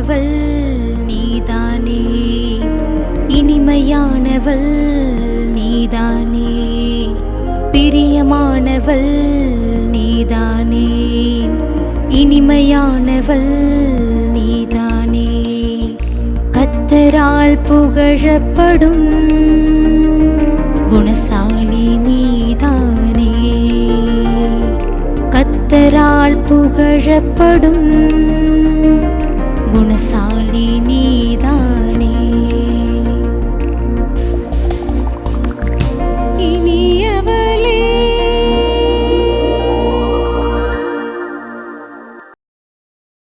இனிமையானவள் நீதானே, இனிமையானவள் நீதானே, பிரியமானவள் நீதானே, இனிமையானவள் நீதானே. கர்த்தரால் புகழப்படும் குணசாலி நீதானே, கர்த்தரால் புகழப்படும் குணசாலி நீதானே. இனியவளே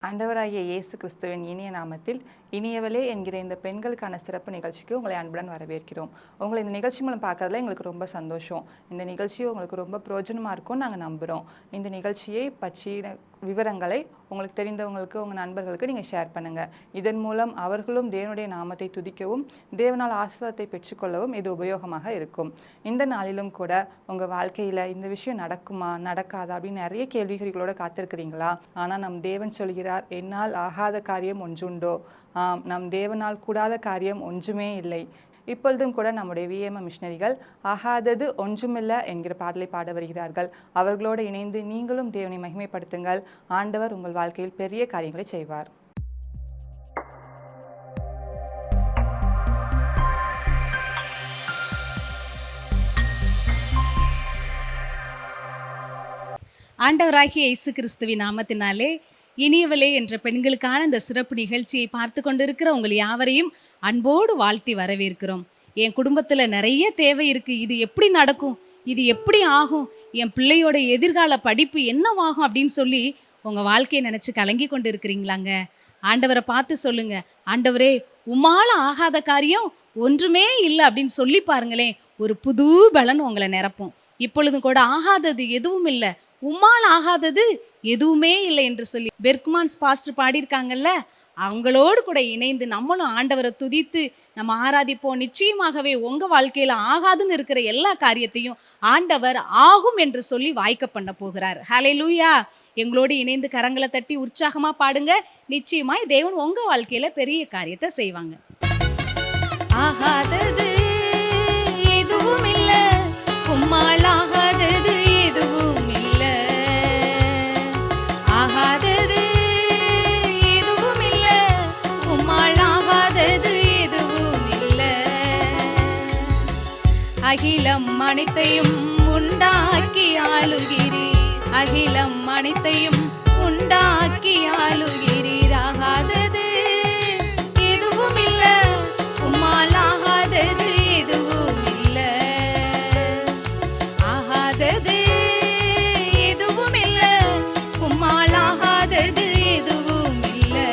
ஆண்டவராகிய இயேசு கிறிஸ்துவின் இனிய நாமத்தில் இனியவளே என்கிற இந்த பெண்களுக்கான சிறப்பு நிகழ்ச்சிக்கு உங்களை அன்புடன் வரவேற்கிறோம். உங்களை இந்த நிகழ்ச்சி மூலம் பார்க்கறதுல எங்களுக்கு ரொம்ப சந்தோஷம். இந்த நிகழ்ச்சி உங்களுக்கு ரொம்ப பிரயோஜனமாக இருக்கும்னு நாங்கள் நம்புகிறோம். இந்த நிகழ்ச்சியை பற்றின விவரங்களை உங்களுக்கு தெரிந்தவங்களுக்கு, உங்கள் நண்பர்களுக்கு நீங்கள் ஷேர் பண்ணுங்கள். இதன் மூலம் அவர்களும் தேவனுடைய நாமத்தை துதிக்கவும் தேவனால் ஆசீர்வாதத்தை பெற்றுக்கொள்ளவும் இது உபயோகமாக இருக்கும். இந்த நாளிலும் கூட உங்கள் வாழ்க்கையில் இந்த விஷயம் நடக்குமா நடக்காதா அப்படின்னு நிறைய கேள்விகளோடு காத்திருக்கிறீங்களா? ஆனால் நம் தேவன் சொல்கிறார், என்னால் ஆகாத காரியம் ஒன்றுண்டோ? நம் தேவனால் கூடாத காரியம் ஒன்றுமே இல்லை. இப்பொழுதும் கூட நம்முடைய விஎம் மிஷனரிகள் ஆகாதது ஒன்றுமில்லை என்கிற பாடலை பாட வருகிறார்கள். அவர்களோடு இணைந்து நீங்களும் தேவனை மகிமைப்படுத்துங்கள். ஆண்டவர் உங்கள் வாழ்க்கையில் பெரிய காரியங்களை செய்வார். ஆண்டவராகிய இயேசு கிறிஸ்துவின் நாமத்தினாலே இனியவளே என்ற பெண்களுக்கான இந்த சிறப்பு நிகழ்ச்சியை பார்த்து கொண்டிருக்கிற உங்கள் யாவரையும் அன்போடு வாழ்த்தி வரவேற்கிறோம். என் குடும்பத்தில் நிறைய தேவை இருக்குது, இது எப்படி நடக்கும், இது எப்படி ஆகும், என் பிள்ளையோட எதிர்கால படிப்பு என்னவாகும் அப்படின்னு சொல்லி உங்கள் வாழ்க்கையை நினச்சி கலங்கி கொண்டு இருக்கிறீங்களாங்க? ஆண்டவரை பார்த்து சொல்லுங்க, ஆண்டவரே உம்மால ஆகாத காரியம் ஒன்றுமே இல்லை அப்படின்னு சொல்லி பாருங்களேன். ஒரு புது பலன் உங்களை நிரப்பும். இப்பொழுதும் கூட ஆகாதது எதுவும் இல்லை, உம்மால் ஆகாதது எதுவுமே இல்லை என்று சொல்லி பெர்க்மான்ஸ் பாஸ்டர் பாடியிருக்காங்கல்ல, அவங்களோடு கூட இணைந்து நம்மளும் ஆண்டவரை துதித்து நம்ம ஆராதிப்போம். நிச்சயமாகவே உங்கள் வாழ்க்கையில் ஆகாதுன்னு இருக்கிற எல்லா காரியத்தையும் ஆண்டவர் ஆகும் என்று சொல்லி வாய்க்க பண்ண போகிறார். ஹல்லேலூயா! எங்களோடு இணைந்து கரங்களை தட்டி உற்சாகமாக பாடுங்க. நிச்சயமாய் தேவன் உங்கள் வாழ்க்கையில் பெரிய காரியத்தை செய்வாங்க. ஆகாதது எதுவும் இல்லை, உம்மால் ஆகாதது எதுவும் இல்லை, ஆகாதது எதுவும் இல்லை, உம்மால் ஆகாதது எதுவும் இல்லை. அகிலம் அனைத்தையும் உண்டாக்கி ஆளுகிறீர், அகிலம் அனைத்தையும் உண்டாக்கி ஆளுகிறீர். ஆகாதது எதுவும் இல்லை, உம்மால் ஆகாதது எதுவும் இல்லை, ஆகாதது எதுவும் இல்லை, உம்மால் ஆகாதது எதுவும் இல்லை.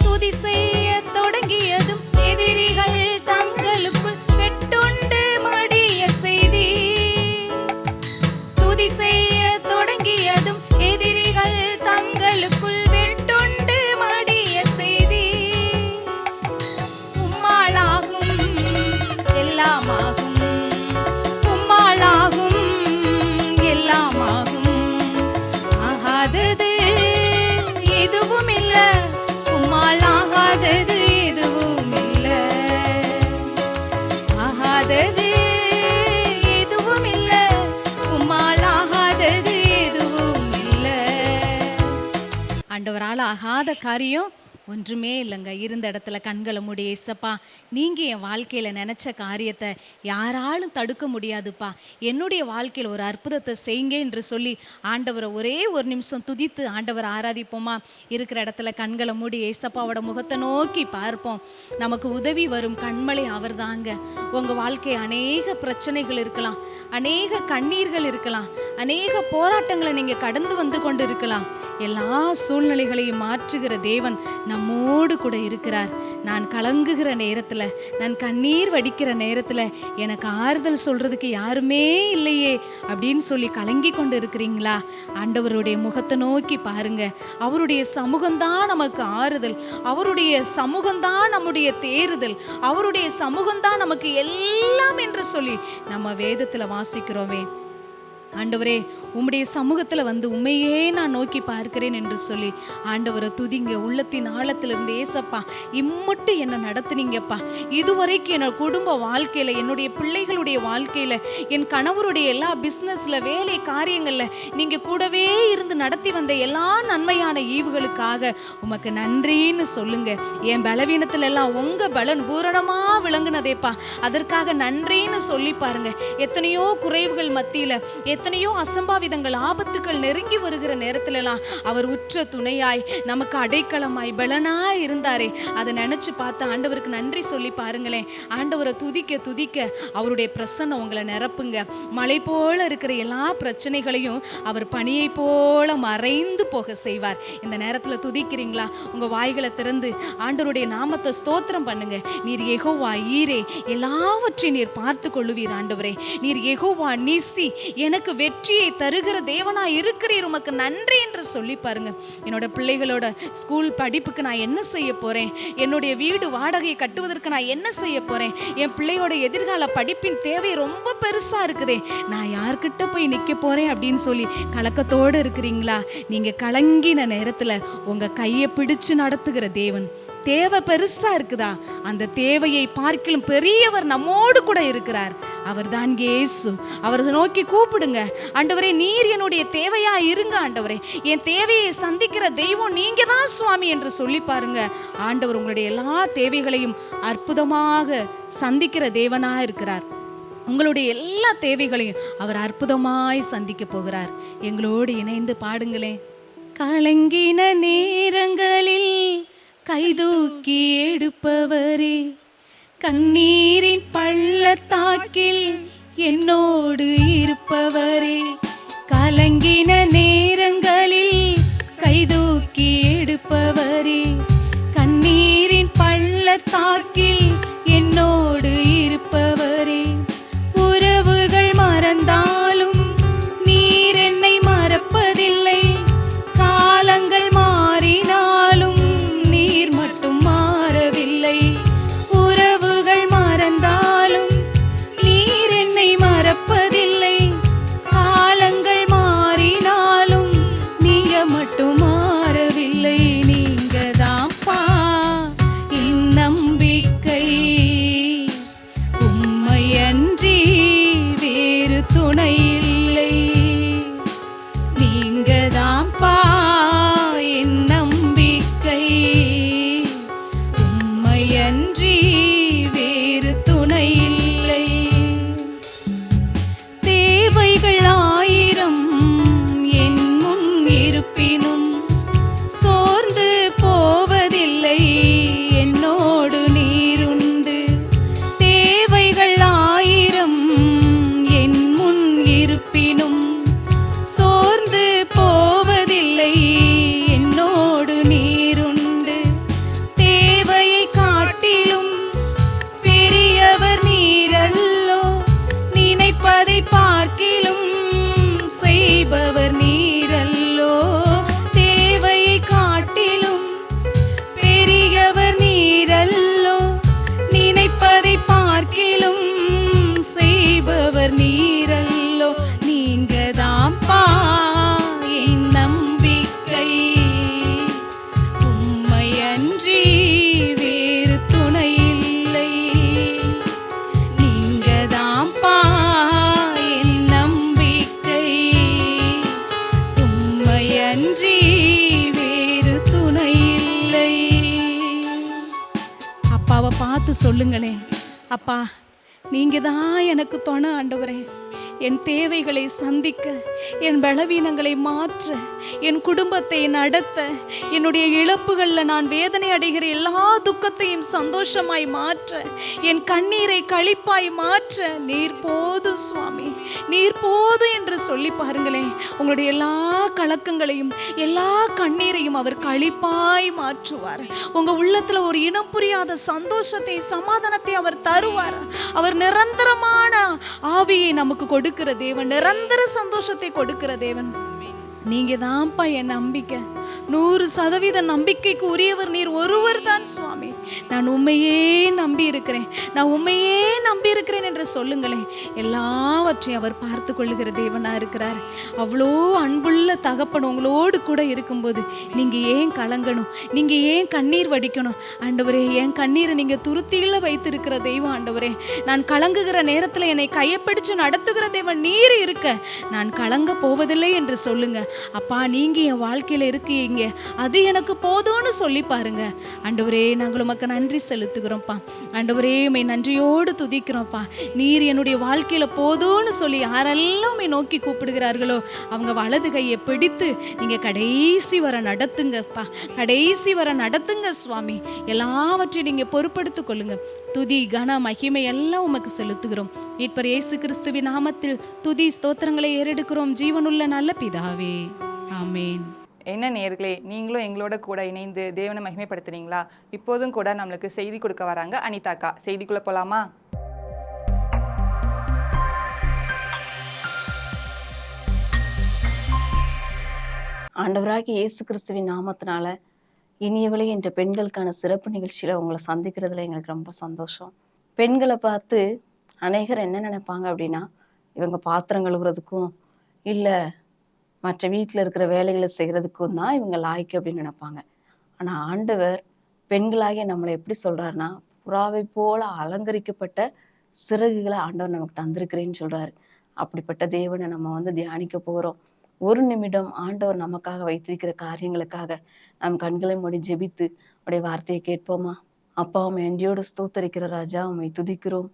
துதி செய்ய தொடங்கியதும் எதிரிகள் தங்களுக்குள் வெட்டுண்டு மடிய செய்தி, துதி செய்ய தொடங்கியதும் எதிரிகள் தங்களுக்குள் வெட்டுண்டு மடிய செய்தி. உம்மாளாகும் எல்லாமாகும், உம்மாளாகும் எல்லாமாகும். ஆகாதது எதுவும் இல்லை, உம்மால் ஆகாதது எதுவும் இல்லை, ஆகாதது எதுவும் இல்லை, உம்மால் ஆகாதது எதுவும் இல்லை. ஆண்டவரால் ஆகாத காரியம் ஒன்றுமே இல்லைங்க. இருந்த இடத்துல கண்களை மூடி, ஏசப்பா நீங்கள் என் வாழ்க்கையில் நினச்ச காரியத்தை யாராலும் தடுக்க முடியாதுப்பா, என்னுடைய வாழ்க்கையில் ஒரு அற்புதத்தை செய்யுங்க என்று சொல்லி ஆண்டவரை ஒரே ஒரு நிமிஷம் துதித்து ஆண்டவரை ஆராதிப்போமா? இருக்கிற இடத்துல கண்களை மூடி ஏசப்பாவோட முகத்தை நோக்கி பார்ப்போம். நமக்கு உதவி வரும் கண்மலை அவர் தாங்க. உங்கள் வாழ்க்கை அநேக பிரச்சனைகள் இருக்கலாம், அநேக கண்ணீர்கள் இருக்கலாம், அநேக போராட்டங்களை நீங்கள் கடந்து வந்து கொண்டு இருக்கலாம். எல்லா சூழ்நிலைகளையும் மாற்றுகிற தேவன் நம்மோடு கூட இருக்கிறார். நான் கலங்குகிற நேரத்தில், நான் கண்ணீர் வடிக்கிற நேரத்தில் எனக்கு ஆறுதல் சொல்கிறதுக்கு யாருமே இல்லையே அப்படின்னு சொல்லி கலங்கி கொண்டு இருக்கிறீங்களா? ஆண்டவருடைய முகத்தை நோக்கி பாருங்க. அவருடைய சமூகம்தான் நமக்கு ஆறுதல், அவருடைய சமூகம்தான் நம்முடைய தேறுதல், அவருடைய சமூகம்தான் நமக்கு எல்லாம் என்று சொல்லி நம்ம வேதத்தில் வாசிக்கிறோமே. ஆண்டவரே, உம்முடைய சமூகத்தில் வந்து உண்மையே நான் நோக்கி பார்க்கிறேன் என்று சொல்லி ஆண்டவரை துதிங்க. உள்ளத்தின் ஆழத்திலிருந்து, ஏசப்பா இம்மட்டு என்னை நடத்துனீங்கப்பா, இதுவரைக்கும் என்னோட குடும்ப வாழ்க்கையில், என்னுடைய பிள்ளைகளுடைய வாழ்க்கையில், என் கணவருடைய எல்லா பிஸ்னஸில், வேலை காரியங்களில் நீங்கள் கூடவே இருந்து நடத்தி வந்த எல்லா நன்மையான ஈவுகளுக்காக உமக்கு நன்றின்னு சொல்லுங்க. என் பலவீனத்துல எல்லாம் உங்க பலன் பூரணமாக விளங்குனதேப்பா, அதற்காக நன்றின்னு சொல்லி பாருங்க. எத்தனையோ குறைவுகள் மத்தியில், எத்தனையோ அசம்பாவிதங்கள், ஆபத்துக்கள் நெருங்கி வருகிற நேரத்திலலாம் அவர் உற்ற துணையாய், நமக்கு அடைக்கலமாய், பலனாய் இருந்தாரே, அதை நினைச்சு பார்த்து ஆண்டவருக்கு நன்றி சொல்லி பாருங்களேன். ஆண்டவரை துதிக்க துதிக்க அவருடைய பிரசன்னம் உங்களை நிரப்புங்க. மலை போல இருக்கிற எல்லா பிரச்சனைகளையும் அவர் பனியை போல மறைந்து போக செய்வார். இந்த நேரத்தில் துதிக்கிறீங்களா? உங்க வாய்களை திறந்து ஆண்டவருடைய நாமத்தை ஸ்தோத்திரம் பண்ணுங்க. நீர் யெகோவா ஈரே, எல்லாவற்றையும் நீர் பார்த்து கொள்ளுவீர். ஆண்டவரே, நீர் யெகோவா நீசி, எனக்கு வெற்றியை தருகிற தேவனா இருக்கிறீர், உமக்கு நன்றி என்று சொல்லி பாருங்க. என்னோட பிள்ளைகளோட ஸ்கூல் படிப்புக்கு நான் என்ன செய்ய போறேன்? என்னுடைய வீடு வாடகை கட்டுவதற்கு நான் என்ன செய்ய போறேன்? என் பிள்ளையோட எதிர்கால படிப்பின் தேவை ரொம்ப பெருசா இருக்குதே, நான் யார்கிட்ட போய் நிற்க போறேன் அப்படின்னு சொல்லி கலக்கத்தோடு இருக்கிறீங்களா? நீங்க கலங்கின நேரத்துல உங்க கையை பிடிச்சு நடத்துகிற தேவன், தேவை பெருசா இருக்குதா, அந்த தேவையை பார்க்கிலும் பெரியவர் நம்மோடு கூட இருக்கிறார். அவர் தான் இயேசு. அவரை நோக்கி கூப்பிடுங்க. ஆண்டவரே, நீர் என்னுடைய தேவையா இருங்க. ஆண்டவரே, என் தேவையை சந்திக்கிற தெய்வம் நீங்க தான் சுவாமி என்று சொல்லி பாருங்க. ஆண்டவர் உங்களுடைய எல்லா தேவைகளையும் அற்புதமாக சந்திக்கிற தேவனா இருக்கிறார். உங்களுடைய எல்லா தேவைகளையும் அவர் அற்புதமாய் சந்திக்க போகிறார். எங்களோடு இணைந்து பாடுங்களேன். கலங்கின நேரங்களில் கைதூக்கி எடுப்பவரே, கண்ணீரின் பள்ளத்தாக்கில் என்னோடு இருப்பவரே, கலங்கின நேரங்களில் கைதூக்கி எடுப்பவரே, கண்ணீரின் பள்ளத்தாக்கில் என்னோடு இருப்பவரே, உறவுகள் மறந்தாலும் நீர் என்னை மறப்பதில்லை, காலங்கள் மாறினாலும் நீர் மட்டும் மாறவில்லை, உறவுகள் மறந்தாலும் நீர் என்னை மறப்பதில்லை, காலங்கள் மாறினாலும் நீங்க மட்டும் மாறவில்லை. நீங்க தான்ப்பா என் நம்பிக்கை, உம்மையன்றி வேறு துணை இல்லை. நீங்க தான்ப்பா என் நம்பிக்கை, உம்மையன்றி வேறு துணை இல்லை. தேவைகள் ஆயிரம் என் முன் இருப்பினும் சோர்ந்து போவதில்லை, என்னோடு நீருண்டு. தேவைகள் ஆயிரம் என் முன் இருப்பினும் சோர்ந்து போவதில்லை, என்னோடு நீருண்டு. தேவையை காட்டிலும் பெரியவர் நீரல்லோ, நினைப்பதை பார்க்கிலும் செய்பவர் நீரல்லோ. தேவையை காட்டிலும் பெரியவர் நீரல்லோ, நினைப்பதை பார்க்கிலும் செய்பவர் நீரல்லோ. நீங்க தான்ப்பா என் நம்பிக்கை, உம்மையன்றி வேறு துணை இல்லை. நீங்க தான்ப்பா என் நம்பிக்கை, உம்மையன்றி வேறு துணை இல்லை. அப்பாவை பார்த்து சொல்லுங்களேன், அப்பா நீங்க தான் எனக்கு துணை. ஆண்டவரே, என் தேவைகளை சந்திக்க, என் பலவீனங்களை மாற்ற, என் குடும்பத்தை நடத்த, என்னுடைய இழப்புகளில் நான் வேதனை அடைகிற எல்லா துக்கத்தையும் சந்தோஷமாய் மாற்ற, என் கண்ணீரை களிப்பாய் மாற்ற நீர் போதும் சுவாமி, நீர் போதும் என்று சொல்லி பாருங்களேன். உங்களுடைய எல்லா கலக்கங்களையும் எல்லா கண்ணீரையும் அவர் களிப்பாய் மாற்றுவார். உங்க உள்ளத்துல ஒரு இனம் புரியாத சந்தோஷத்தை, சமாதானத்தை அவர் தருவார். அவர் நிரந்தரமான ஆவியை நமக்கு கொடுக்கிற தேவன், நிரந்தர சந்தோஷத்தை கொடுக்கிற தேவன். நீங்க தான்ப்பா என் நம்பிக்கை. 100% நம்பிக்கைக்கு உரியவர் நீர் ஒருவர் தான் சுவாமி. நான் உண்மையே நம்பி இருக்கிறேன், நான் உண்மையே நம்பி இருக்கிறேன் என்று சொல்லுங்களேன். எல்லாவற்றையும் அவர் பார்த்து கொள்ளுகிற தேவனா இருக்கிறார். அவ்வளோ அன்புள்ள தகப்பன் உங்களோடு கூட இருக்கும்போது நீங்க ஏன் கலங்கணும், நீங்க ஏன் கண்ணீர் வடிக்கணும்? ஆண்டவரே, என் கண்ணீரை நீங்க துருத்தியில வைத்திருக்கிற தெய்வம். ஆண்டவரே, நான் கலங்குகிற நேரத்தில் என்னை கையப்பிடிச்சு நடத்துகிற தேவன் நீர் இருக்க நான் கலங்க போவதில்லை என்று சொல்லுங்க. அப்பா, நீங்க என் வாழ்க்கையில இருக்கீங்க, அது எனக்கு போதும்னு சொல்லி பாருங்க. ஆண்டவரே, நாங்கள் உமக்கு நன்றி செலுத்துகிறோம்ப்பா. ஆண்டவரே, உம்மை நன்றியோடு துதிக்கிறோம்ப்பா. நீர் என்னுடைய வாழ்க்கையில போதும்னு சொல்லி யாரெல்லாம் உம்மை நோக்கி கூப்பிடுகிறார்களோ அவங்க வலது கையை பிடித்து நீங்க கடைசி வர நடத்துங்கப்பா, கடைசி வர நடத்துங்க சுவாமி. எல்லாவற்றையும் நீங்க பொறுப்படுத்திக் கொள்ளுங்க. துதி கன மகிமை எல்லாம் உமக்கு செலுத்துகிறோம். மீட்பர் இயேசு கிறிஸ்துவின் நாமத்தில் துதி ஸ்தோத்திரங்களை ஏறெடுக்கிறோம் ஜீவனுள்ள நல்ல பிதாவே, ஆமேன். என்ன நேயர்களே, நீங்களும் எங்களோட கூட இணைந்து தேவனை மகிமைப்படுத்துறீங்களா? இப்போதும் கூட நம்மளுக்கு செய்தி கொடுக்க வராங்க அனிதாக்கா. செய்திக்குள்ள போலாமா? ஆண்டவராகிய இயேசு கிறிஸ்துவின் நாமத்தினால இனியவளே என்ற பெண்களுக்கான சிறப்பு நிகழ்ச்சியில உங்களை சந்திக்கிறதுல எங்களுக்கு ரொம்ப சந்தோஷம். பெண்களை பார்த்து அநேகர் என்ன நினைப்பாங்க அப்படின்னா, இவங்க பாத்திரம் கழுவுறதுக்கும் இல்லை மற்ற வீட்டில் இருக்கிற வேலைகளை செய்கிறதுக்கும் தான் இவங்க லாய்க்கு அப்படின்னு நினைப்பாங்க. ஆனால் ஆண்டவர் பெண்களாகிய நம்மளை எப்படி சொல்கிறாருன்னா, புறாவை போல அலங்கரிக்கப்பட்ட சிறகுகளை ஆண்டவர் நமக்கு தந்திருக்கிறேன்னு சொல்கிறாரு. அப்படிப்பட்ட தேவனை நம்ம தியானிக்க போகிறோம். ஒரு நிமிடம் ஆண்டவர் நமக்காக வைத்திருக்கிற காரியங்களுக்காக நம் கண்களை மூடி ஜெபித்து அவருடைய வார்த்தையை கேட்போமா? அப்பா, உம்மை நன்றியோடு ஸ்தோத்தரிக்கிற ராஜா, உம்மை துதிக்கிறோம்.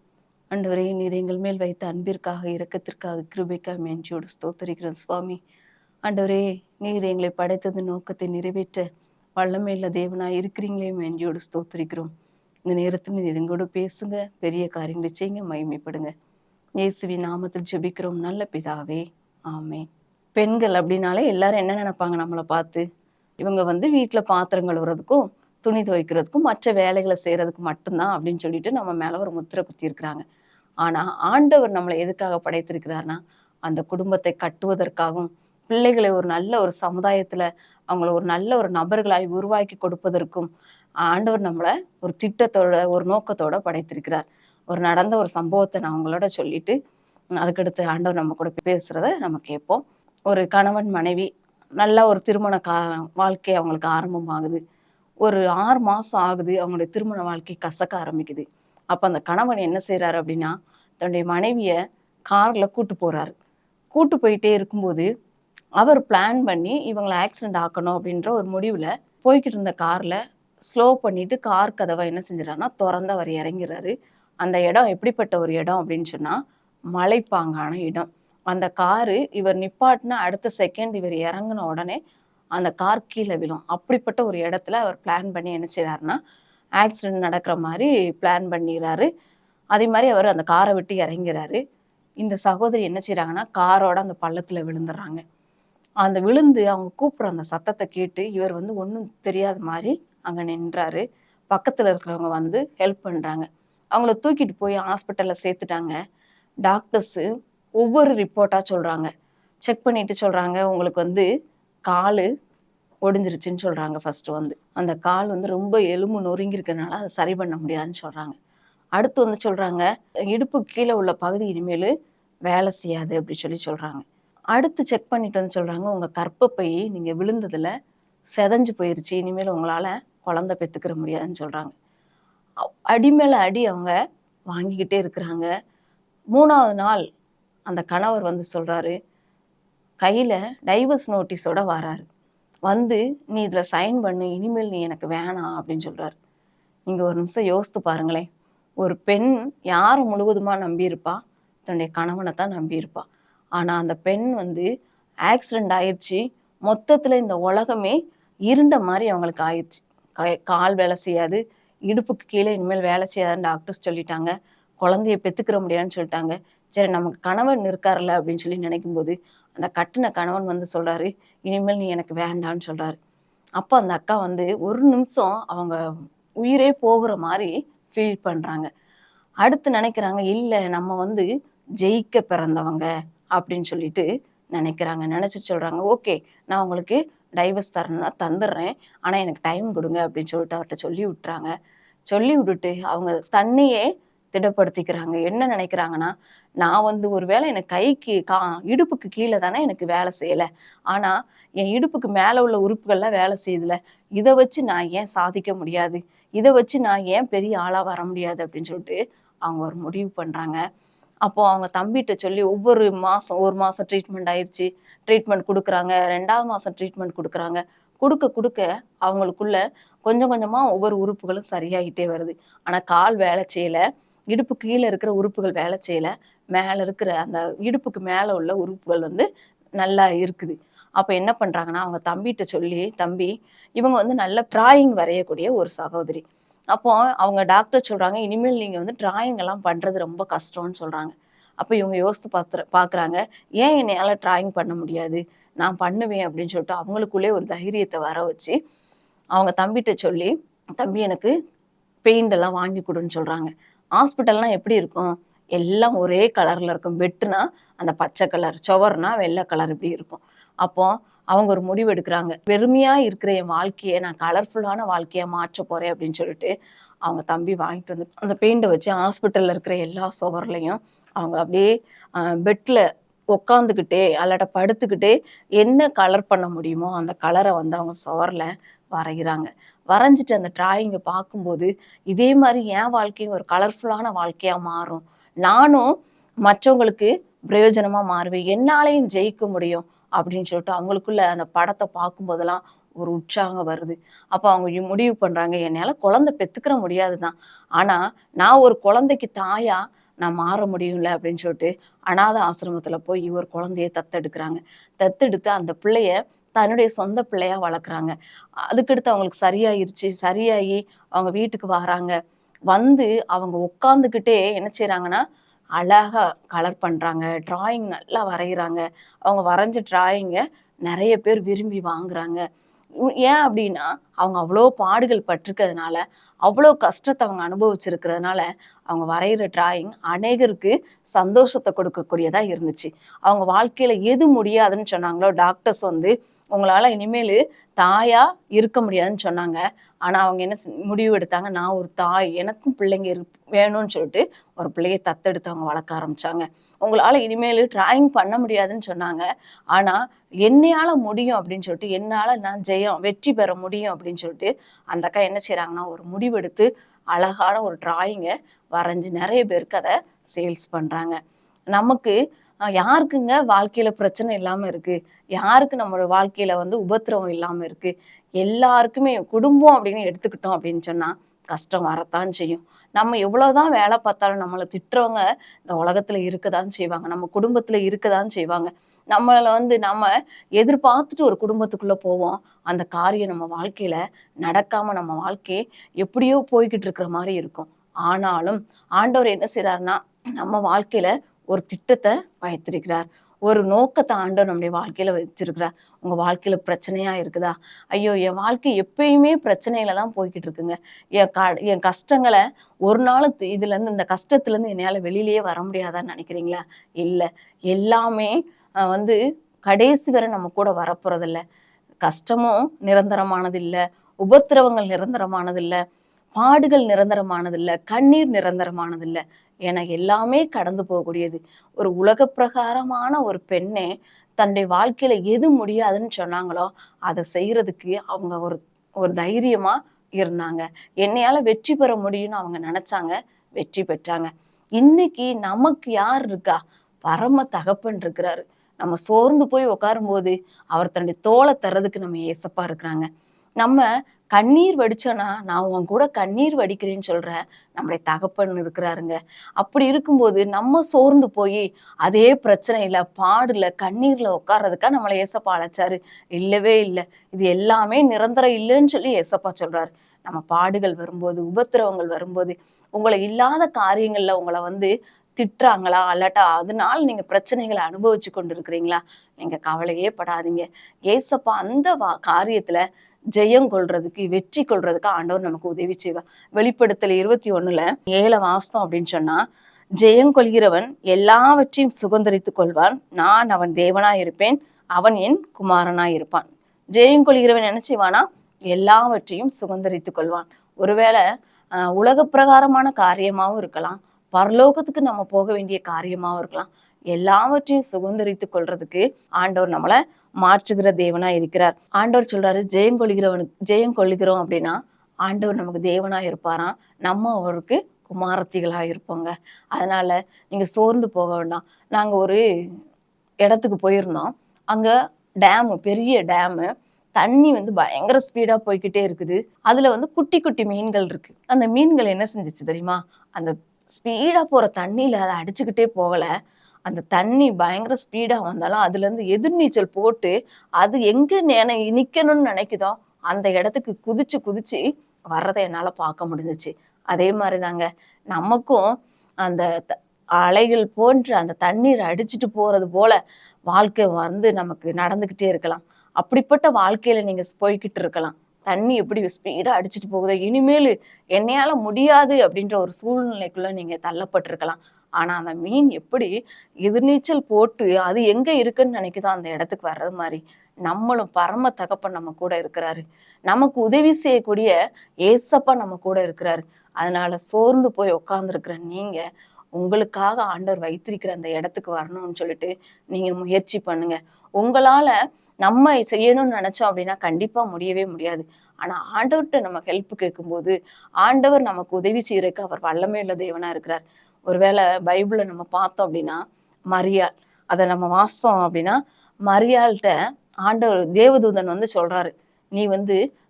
ஆண்டவரே, நீர் எங்கள் மேல் வைத்த அன்பிற்காக, இரக்கத்திற்காக, கிருபைக்காக நன்றியோடு ஸ்தோத்தரிக்கிறோம் சுவாமி. ஆண்டவரே, நீர் எங்களை படைத்தது நோக்கத்தை நிறைவேற்ற வல்லமையுள்ள தேவனாய் இருக்கிறீங்களே, நன்றியோடு ஸ்தோத்தரிக்கிறோம். இந்த நேரத்தில் நீர் எங்களோடு பேசுங்க, பெரிய காரியங்களை செய்யுங்க, மகிமைப்படுங்க. இயேசுவின் நாமத்தில் ஜெபிக்கிறோம் நல்ல பிதாவே, ஆமென். பெண்கள் அப்படின்னாலே எல்லாரும் என்ன நினைப்பாங்க நம்மளை பார்த்து? இவங்க வீட்டில் பாத்திரம் கழுவுறதுக்கும் துணி துவைக்கிறதுக்கும் மற்ற வேலைகளை செய்யறதுக்கு மட்டும்தான் அப்படின்னு சொல்லிட்டு நம்ம மேல ஒரு முத்திரை குத்தி இருக்கிறாங்க. ஆனா ஆண்டவர் நம்மளை எதுக்காக படைத்திருக்கிறார்னா, அந்த குடும்பத்தை கட்டுவதற்காகவும், பிள்ளைகளை ஒரு நல்ல ஒரு சமுதாயத்துல அவங்கள ஒரு நல்ல ஒரு நபர்களாய் உருவாக்கி கொடுப்பதற்கும் ஆண்டவர் நம்மளை ஒரு திட்டத்தோட, ஒரு நோக்கத்தோட படைத்திருக்கிறார். ஒரு நடந்த ஒரு சம்பவத்தை நான் அவங்களோட சொல்லிட்டு அதுக்கடுத்து ஆண்டவர் நம்ம கூட பேசுறத நம்ம கேட்போம். ஒரு கணவன் மனைவி நல்ல ஒரு திருமண வாழ்க்கை அவங்களுக்கு ஆரம்பமாகுது. ஒரு 6 மாசம் ஆகுது, அவங்களுடைய திருமண வாழ்க்கை கசக்க ஆரம்பிக்குது. அப்ப அந்த கணவன் என்ன செய்யறாரு அப்படின்னா, தன்னுடைய மனைவிய கார்ல கூட்டு போறாரு. கூட்டு போயிட்டே இருக்கும்போது அவர் பிளான் பண்ணி இவங்களை ஆக்சிடென்ட் ஆக்கணும் அப்படின்ற ஒரு முடிவுல போய்கிட்டு இருந்த கார்ல ஸ்லோ பண்ணிட்டு கார் கதவை என்ன செஞ்சிடறாருன்னா திறந்து அவர் இறங்கிறாரு. அந்த இடம் எப்படிப்பட்ட ஒரு இடம் அப்படின்னு சொன்னா, மலைப்பாங்கான இடம். அந்த காரு இவர் நிப்பாட்டின அடுத்த செகண்ட் இவர் இறங்கின உடனே அந்த கார் கீழே விழும். அப்படிப்பட்ட ஒரு இடத்துல அவர் பிளான் பண்ணி என்ன செய்யறாருன்னா, ஆக்சிடென்ட் நடக்கிற மாதிரி பிளான் பண்ணிடுறாரு. அதே மாதிரி அவர் அந்த காரை விட்டு இறங்கிறாரு. இந்த சகோதரி என்ன செய்யறாங்கன்னா, காரோட அந்த பள்ளத்துல விழுந்துடுறாங்க. அந்த விழுந்து அவங்க கூப்பிடுற அந்த சத்தத்தை கேட்டு இவர் ஒன்றும் தெரியாத மாதிரி அங்க நின்றாரு. பக்கத்துல இருக்கிறவங்க ஹெல்ப் பண்றாங்க. அவங்கள தூக்கிட்டு போய் ஹாஸ்பிட்டல்ல சேர்த்துட்டாங்க. டாக்டர்ஸ் ஒவ்வொரு ரிப்போர்ட்டா சொல்றாங்க. செக் பண்ணிட்டு சொல்றாங்க, உங்களுக்கு காலு ஒடிஞ்சிருச்சுன்னு சொல்றாங்க. ஃபர்ஸ்ட் அந்த கால் ரொம்ப எலும்பு நொறுங்கி இருக்கிறதுனால அதை சரி பண்ண முடியாதுன்னு சொல்றாங்க. அடுத்து சொல்றாங்க, இடுப்பு கீழே உள்ள பகுதி இனிமேல் வேலை செய்யாது அப்படி சொல்றாங்க. அடுத்து செக் பண்ணிட்டு சொல்றாங்க, உங்க கர்ப்பப்பை நீங்க விழுந்ததுல செதஞ்சு போயிருச்சு, இனிமேல் உங்களால குழந்தை பெத்துக்கிற முடியாதுன்னு சொல்றாங்க. அடி மேல அடி அவங்க வாங்கிக்கிட்டே இருக்கிறாங்க. 3வது நாள் அந்த கணவர் சொல்றாரு, கையில டைவர்ஸ் நோட்டீஸோட வராரு. நீ இதுல சைன் பண்ணு, இனிமேல் நீ எனக்கு வேணாம் அப்படின்னு சொல்றாரு. நீங்க ஒரு நிமிஷம் யோசித்து பாருங்களேன். ஒரு பெண் யாரை முழுவதுமா நம்பியிருப்பா? தன்னுடைய கணவனை தான் நம்பியிருப்பா. ஆனா அந்த பெண் ஆக்சிடென்ட் ஆயிடுச்சு. மொத்தத்துல இந்த உலகமே இருண்ட மாதிரி அவங்களுக்கு ஆயிடுச்சு. கால் வேலை செய்யாது, இடுப்புக்கு கீழே இனிமேல் வேலை செய்யாதுன்னு டாக்டர்ஸ் சொல்லிட்டாங்க. குழந்தைய பெத்துக்கிற முடியாதுன்னு சொல்லிட்டாங்க. சரி, நமக்கு கணவன் இருக்காருல்ல அப்படின்னு சொல்லி நினைக்கும் போது அந்த கட்டின கணவன் சொல்றாரு, இனிமேல் நீ எனக்கு வேண்டான்னு சொல்றாரு. அப்ப அந்த அக்கா ஒரு நிமிஷம் அவங்க உயிரே போகிற மாதிரி ஃபீல் பண்றாங்க. அடுத்து நினைக்கிறாங்க, இல்ல நம்ம ஜெயிக்க பிறந்தவங்க அப்படின்னு சொல்லிட்டு நினைக்கிறாங்க. நினைச்சிட்டு சொல்றாங்க, ஓகே நான் உங்களுக்கு டைவர்ஸ் தரணும்னா தந்துடுறேன், ஆனா எனக்கு டைம் கொடுங்க அப்படின்னு சொல்லிட்டு அவர்கிட்ட சொல்லி விட்டுறாங்க. சொல்லி விட்டுட்டு அவங்க தன்னையே திடப்படுத்திக்கிறாங்க. என்ன நினைக்கிறாங்கன்னா, நான் வந்து ஒருவேளை எனக்கு கைக்கு இடுப்புக்கு கீழே தானே எனக்கு வேலை செய்யல, ஆனா என் இடுப்புக்கு மேல உள்ள உறுப்புகள்லாம் வேலை செய்யுதுல, இதை வச்சு நான் ஏன் சாதிக்க முடியாது, இதை வச்சு நான் ஏன் பெரிய ஆளா வர முடியாது அப்படின்னு சொல்லிட்டு அவங்க ஒரு முடிவு பண்றாங்க. அப்போ அவங்க தம்பிகிட்ட சொல்லி ஒவ்வொரு மாசம், ஒரு மாசம் ட்ரீட்மெண்ட் ஆயிடுச்சு, ட்ரீட்மெண்ட் கொடுக்குறாங்க, 2வது மாசம் ட்ரீட்மெண்ட் கொடுக்குறாங்க. கொடுக்க கொடுக்க அவங்களுக்குள்ள கொஞ்சம் கொஞ்சமா ஒவ்வொரு உறுப்புகளும் சரியாயிட்டே வருது. ஆனா கால் வேலை செய்யல, இடுப்பு கீழே இருக்கிற உறுப்புகள் வேலை செய்யல, மேல இருக்கிற அந்த இடுப்புக்கு மேல உள்ள உறுப்புகள் வந்து நல்லா இருக்குது. அப்ப என்ன பண்றாங்கன்னா, அவங்க தம்பிகிட்ட சொல்லி, தம்பி இவங்க வந்து நல்ல டிராயிங் வரையக்கூடிய ஒரு சகோதரி. அப்போ அவங்க டாக்டர் சொல்றாங்க, இனிமேல் நீங்க வந்து டிராயிங் எல்லாம் பண்றது ரொம்ப கஷ்டம்னு சொல்றாங்க. அப்ப இவங்க யோசித்து பாக்குறாங்க, ஏன் என்னையால டிராயிங் பண்ண முடியாது, நான் பண்ணுவேன் அப்படின்னு சொல்லிட்டு அவங்களுக்குள்ளே ஒரு தைரியத்தை வர வச்சு அவங்க தம்பிகிட்ட சொல்லி, தம்பி எனக்கு பெயிண்ட் எல்லாம் வாங்கி கொடுன்னு சொல்றாங்க. ஹாஸ்பிட்டல்னா எப்படி இருக்கும், எல்லாம் ஒரே கலர்ல இருக்கும். பெட்டுனா அந்த பச்சை கலர், சுவர்னா வெள்ளை கலர் இப்படி இருக்கும். அப்போ அவங்க ஒரு முடிவு எடுக்கிறாங்க, வெறுமையா இருக்கிற என் வாழ்க்கையை நான் கலர்ஃபுல்லான வாழ்க்கையா மாற்ற போறேன் அப்படின்னு சொல்லிட்டு அவங்க தம்பி வாங்கிட்டு வந்து அந்த பெயிண்டை வச்சு ஹாஸ்பிட்டல்ல இருக்கிற எல்லா சுவர்லையும் அவங்க அப்படியே பெட்ல உட்காந்துக்கிட்டே அல்லாட்ட படுத்துக்கிட்டே என்ன கலர் பண்ண முடியுமோ அந்த கலரை வந்து அவங்க சுவர்ல வரைகிறாங்க. வரைஞ்சிட்டு அந்த டிராயிங்கை பார்க்கும்போது, இதே மாதிரி என் வாழ்க்கையும் ஒரு கலர்ஃபுல்லான வாழ்க்கையா மாறும், நானும் மற்றவங்களுக்கு பிரயோஜனமா மாறுவேன், என்னாலையும் ஜெயிக்க முடியும் அப்படின்னு சொல்லிட்டு அவங்களுக்குள்ள அந்த படத்தை பார்க்கும்போதெல்லாம் ஒரு உற்சாகம் வருது. அப்போ அவங்க முடிவு பண்றாங்க, என்னால குழந்தை பெத்துக்கிற முடியாதுதான், ஆனா நான் ஒரு குழந்தைக்கு தாயா நான் மாற முடியும்ல அப்படின்னு சொல்லிட்டு அனாதை ஆசிரமத்துல போய் ஒரு குழந்தைய தத்தெடுக்கிறாங்க. தத்தெடுத்து அந்த பிள்ளைய தன்னுடைய சொந்த பிள்ளையா வளர்க்குறாங்க. அதுக்கடுத்து அவங்களுக்கு சரியாயிருச்சு. சரியாகி அவங்க வீட்டுக்கு வராங்க. வந்து அவங்க உட்காந்துக்கிட்டே என்ன செய்றாங்கன்னா, அழகா கலர் பண்றாங்க, டிராயிங் நல்லா வரைகிறாங்க. அவங்க வரைஞ்ச டிராயிங்கை நிறைய பேர் விரும்பி வாங்குறாங்க. ஏன் அப்படின்னா, அவங்க அவ்வளோ பாடுகள் பட்டிருக்கிறதுனால, அவ்வளோ கஷ்டத்தை அவங்க அனுபவிச்சிருக்கிறதுனால, அவங்க வரைகிற டிராயிங் அநேகருக்கு சந்தோஷத்தை கொடுக்கக்கூடியதா இருந்துச்சு. அவங்க வாழ்க்கையில எது முடியாதுன்னு சொன்னாங்களோ டாக்டர்ஸ் வந்து, உங்களால இனிமேல் தாயா இருக்க முடியாதுன்னு சொன்னாங்க. ஆனா அவங்க என்ன முடிவு எடுத்தாங்க, நான் ஒரு தாய், எனக்கும் பிள்ளைங்க வேணும்னு சொல்லிட்டு ஒரு பிள்ளையை தத்தெடுத்து அவங்க வளர்க்க ஆரம்பிச்சாங்க. உங்களால இனிமேல் டிராயிங் பண்ண முடியாதுன்னு சொன்னாங்க, ஆனா என்னையால முடியும் அப்படின்னு சொல்லிட்டு, என்னால நான் வெற்றி பெற முடியும் அப்படின்னு சொல்லிட்டு அந்த அக்கா என்ன செய்றாங்கன்னா, ஒரு முடிவெடுத்து அழகான ஒரு டிராயிங்கை வரைஞ்சி நிறைய பேருக்கு அதை சேல்ஸ் பண்றாங்க. நமக்கு யாருக்குங்க வாழ்க்கையில பிரச்சனை இல்லாம இருக்கு, யாருக்கு நம்மளோட வாழ்க்கையில வந்து உபத்திரவம் இல்லாம இருக்கு, எல்லாருக்குமே குடும்பம் அப்படின்னு எடுத்துக்கிட்டோம் அப்படின்னு சொன்னா கஷ்டம் வரத்தான் செய்யும். நம்ம எவ்வளவுதான் வேலை பார்த்தாலும் நம்மளை திட்டுறவங்க இந்த உலகத்துல இருக்கதான் செய்வாங்க, நம்ம குடும்பத்துல இருக்கதான் செய்வாங்க. நம்மளை வந்து நம்ம எதிர்பார்த்துட்டு ஒரு குடும்பத்துக்குள்ள போவோம், அந்த காரியம் நம்ம வாழ்க்கையில நடக்காம நம்ம வாழ்க்கையை எப்படியோ போய்கிட்டு இருக்கிற மாதிரி இருக்கும். ஆனாலும் ஆண்டவர் என்ன செய்றாருன்னா, நம்ம வாழ்க்கையில ஒரு திட்டத்தை வைத்திருக்கிறார், ஒரு நோக்கத்தை ஆண்டவர் நம்முடைய வாழ்க்கையில வச்சிருக்கிறார். உங்க வாழ்க்கையில பிரச்சனையா இருக்குதா, ஐயோ என் வாழ்க்கை எப்பயுமே பிரச்சனையில தான் போய்கிட்டு இருக்குங்க, என் கஷ்டங்களை ஒரு நாள் இதுல இருந்து, இந்த கஷ்டத்துல இருந்து என்னால வெளியிலேயே வர முடியாதான்னு நினைக்கிறீங்களா? இல்லை, எல்லாமே வந்து கடைசி வரை நம்ம கூட வரப்போறதில்ல. கஷ்டமும் நிரந்தரமானது இல்லை, உபத்திரவங்கள் நிரந்தரமானது இல்லை, பாடுகள் நிரந்தரமானது இல்லை, கண்ணீர் நிரந்தரமானது இல்லை. ஏன்னா எல்லாமே கடந்து போகக்கூடியது. ஒரு உலக பிரகாரமான ஒரு பெண்ணே தன்னுடைய வாழ்க்கையில எது முடியாதுன்னு சொன்னாங்களோ அதை செய்யறதுக்கு அவங்க ஒரு தைரியமா இருந்தாங்க. என்னையால வெற்றி பெற முடியும்னு அவங்க நினைச்சாங்க, வெற்றி பெற்றாங்க. இன்னைக்கு நமக்கு யார் இருக்கா? பரம தகப்பன் இருக்கிறாரு. நம்ம சோர்ந்து போய் உட்காரும் போது அவர் தன்னுடைய தோளை தர்றதுக்கு நம்ம ஏசப்பா இருக்கிறாங்க. நம்ம கண்ணீர் வடிச்சோன்னா, நான் உன் கூட கண்ணீர் வடிக்கிறேன்னு சொல்ற நம்முடைய தகப்பன் இருக்கிறாருங்க. அப்படி இருக்கும்போது நம்ம சோர்ந்து போய் அதே பிரச்சனையில, பாடுல, கண்ணீர்ல உட்கார்றதுக்கா நம்மளை ஏசப்பா அழைச்சாரு? இல்லவே இல்லை. இது எல்லாமே நிரந்தரம் இல்லைன்னு சொல்லி ஏசப்பா சொல்றாரு. நம்ம பாடுகள் வரும்போது, உபத்திரவங்கள் வரும்போது, உங்களை இல்லாத காரியங்கள்ல உங்களை வந்து திட்டுறாங்களா, அல்லாட்டா அதனால நீங்க பிரச்சனைகளை அனுபவிச்சு கொண்டு இருக்கிறீங்களா, நீங்க கவலையே படாதீங்க. ஏசப்பா அந்த காரியத்துல ஜெயம் கொள்றதுக்கு, வெற்றி கொள்றதுக்கு ஆண்டவர் நமக்கு உதவி செய்வார். வெளிப்படுத்தல் 21:7 வாஸ்தம் அப்படின்னு சொன்னா, ஜெயங்கொள்கிறவன் எல்லாவற்றையும் சுதந்தரித்துக் கொள்வான். நான் அவன் தேவனாய் இருப்பேன், அவன் என் குமாரனாய் இருப்பான். ஜெயங்கொள்கிறவன் என்ன செய்வானா? எல்லாவற்றையும் சுதந்தரித்துக் கொள்வான். ஒருவேளை உலக பிரகாரமான காரியமாகவும் இருக்கலாம், பரலோகத்துக்கு நம்ம போக வேண்டிய காரியமாகவும் இருக்கலாம். எல்லாவற்றையும் சுதந்தரித்துக் கொள்றதுக்கு ஆண்டவர் நம்மளை மாற்றுகிற தேவனா இருக்கிறார். ஆண்டவர் சொல்றாரு, ஜெயம் கொள்ளுகிறோம் அப்படின்னா ஆண்டவர் நமக்கு தேவனா இருப்பாராம், நம்ம அவருக்கு குமாரத்திகளா இருப்போங்க. அதனால நீங்க சோர்ந்து போக வேண்டாம். நாங்க ஒரு இடத்துக்கு போயிருந்தோம். அங்க டேமு, பெரிய டேமு, தண்ணி பயங்கர ஸ்பீடா போய்கிட்டே இருக்குது. அதுல குட்டி குட்டி மீன்கள் இருக்கு. அந்த மீன்கள் என்ன செஞ்சுச்சு தெரியுமா? அந்த ஸ்பீடா போற தண்ணியில அதை அடிச்சுக்கிட்டே போகல. அந்த தண்ணி பயங்கர ஸ்பீடா வந்தாலும் அதுல இருந்து எதிர்நீச்சல் போட்டு அது எங்க நிக்கணும்னு நினைக்குதோ அந்த இடத்துக்கு குதிச்சு குதிச்சு வர்றதை என்னால பார்க்க முடிஞ்சிச்சு. அதே மாதிரிதாங்க நமக்கும் அந்த அலைகள் போன்று அந்த தண்ணீர் அடிச்சுட்டு போறது போல வாழ்க்கை நமக்கு நடந்துகிட்டே இருக்கலாம். அப்படிப்பட்ட வாழ்க்கையில நீங்க போய்கிட்டு இருக்கலாம். தண்ணி எப்படி ஸ்பீடா அடிச்சுட்டு போகுதோ, இனிமேல் என்னையால முடியாது அப்படின்ற ஒரு சூழ்நிலைக்குள்ள நீங்க தள்ளப்பட்டிருக்கலாம். ஆனா அந்த மீன் எப்படி எதிர்நீச்சல் போட்டு அது எங்க இருக்குன்னு நினைக்குதோ அந்த இடத்துக்கு வர்றது மாதிரி நம்மளும் பரம தகப்பன் நம்ம கூட இருக்கிறாரு. நமக்கு உதவி செய்யக்கூடிய ஏசப்பா நம்ம கூட இருக்கிறாரு. அதனால சோர்ந்து போய் உட்கார்ந்துருக்கிற நீங்க உங்களுக்காக ஆண்டவர் வைத்திருக்கிற அந்த இடத்துக்கு வரணும்னு சொல்லிட்டு நீங்க முயற்சி பண்ணுங்க. உங்களால நம்ம செய்யணும்னு நினைச்சோம் அப்படின்னா கண்டிப்பா முடியவே முடியாது. ஆனா ஆண்டவர்கிட்ட நம்ம ஹெல்ப் கேட்கும்போது ஆண்டவர் நமக்கு உதவி செய்யறதுக்கு அவர் வல்லமை உள்ள தேவனா இருக்கிறார். ஒருவேளை பைபிளை நம்ம பார்த்தோம் அப்படின்னா மரியாள், அதை நம்ம வாசித்தோம் அப்படின்னா மரியாள்கிட்ட ஆண்டவர் தேவதூதன் சொல்றாரு, நீ